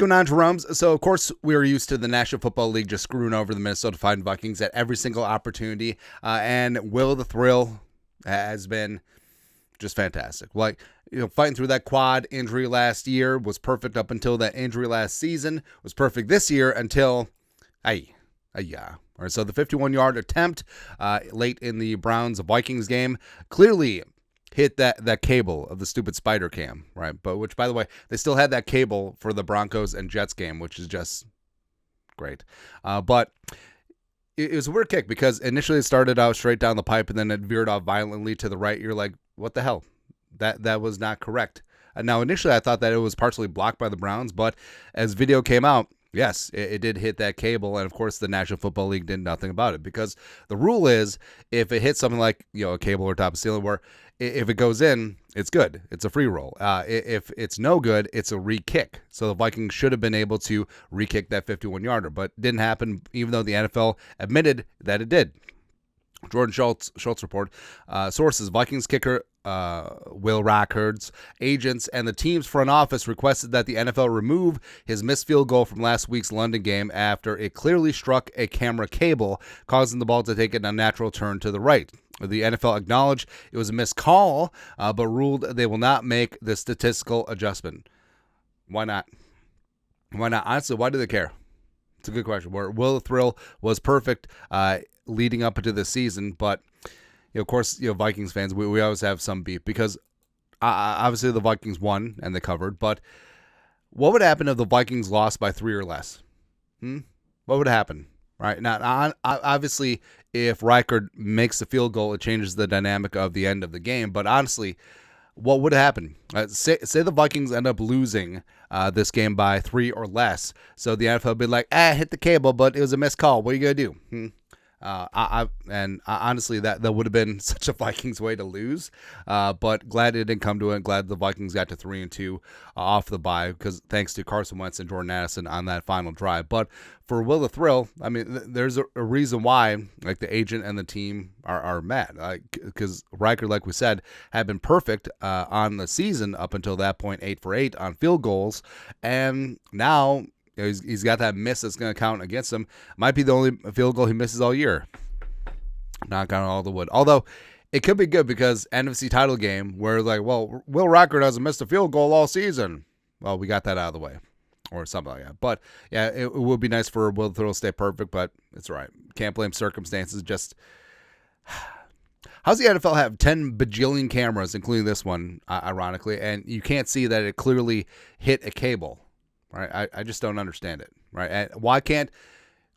going on, Jerome's? So, of course, we are used to the National Football League just screwing over the Minnesota Fighting Vikings at every single opportunity. And Will the Thrill has been just fantastic. Like, fighting through that quad injury last year was perfect up until that injury last season. Was perfect this year until, yeah. All right, so the 51-yard attempt late in the Browns-Vikings game clearly hit that cable of the stupid spider cam, right? But which, by the way, they still had that cable for the Broncos and Jets game, which is just great. But it was a weird kick because initially it started out straight down the pipe and then it veered off violently to the right. You're like, what the hell? That was not correct. Now, initially I thought that it was partially blocked by the Browns, but as video came out, yes, it did hit that cable, and of course the National Football League did nothing about it because the rule is if it hits something like a cable or top of ceiling, where if it goes in, it's good. It's a free roll. If it's no good, it's a re-kick. So the Vikings should have been able to re-kick that 51-yarder, but it didn't happen, even though the NFL admitted that it did. Jordan Schultz report. Sources: Vikings kicker Will Reichard's agents and the team's front office requested that the NFL remove his missed field goal from last week's London game after it clearly struck a camera cable, causing the ball to take an unnatural turn to the right. The NFL acknowledged it was a missed call, but ruled they will not make the statistical adjustment. Why not? Why not? Honestly, why do they care? It's a good question. Where Will the Thrill was perfect leading up into the season, but of course, Vikings fans, we always have some beef because obviously the Vikings won and they covered, but what would happen if the Vikings lost by 3 or less? What would happen? Right now, obviously, if Reichard makes the field goal, it changes the dynamic of the end of the game. But honestly, what would happen? Say the Vikings end up losing this game by 3 or less. So the NFL would be like, hit the cable, but it was a missed call. What are you going to do? Honestly, that would have been such a Vikings way to lose. But glad it didn't come to it. Glad the Vikings got to 3-2 off the bye because thanks to Carson Wentz and Jordan Addison on that final drive. But for Will the Thrill, I mean, there's a reason why like the agent and the team are mad. Because Reichard, like we said, had been perfect on the season up until that point, 8 for 8 on field goals, and now he's got that miss that's going to count against him. Might be the only field goal he misses all year. Knock on all the wood. Although, it could be good because NFC title game where like, well, Will Reichard hasn't missed a field goal all season. Well, we got that out of the way. Or something like that. But, yeah, it would be nice for Will the Thrill to stay perfect, but it's all right. Can't blame circumstances. Just, how's the NFL have 10 bajillion cameras, including this one, ironically, and you can't see that it clearly hit a cable? Right, I just don't understand it. Right, and why didn't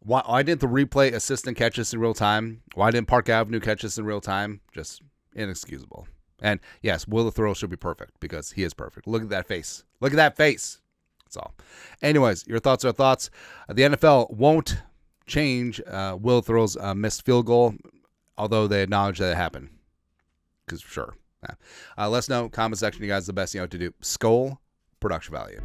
the replay assistant catch this in real time? Why didn't Park Avenue catch this in real time? Just inexcusable. And yes, Will the Thrill should be perfect because he is perfect. Look at that face. Look at that face. That's all. Anyways, your thoughts are thoughts. The NFL won't change Will the Thrill's missed field goal, although they acknowledge that it happened. Because sure. Yeah. Let us know. Comment section, you guys, the best you know what to do. Skol, production value.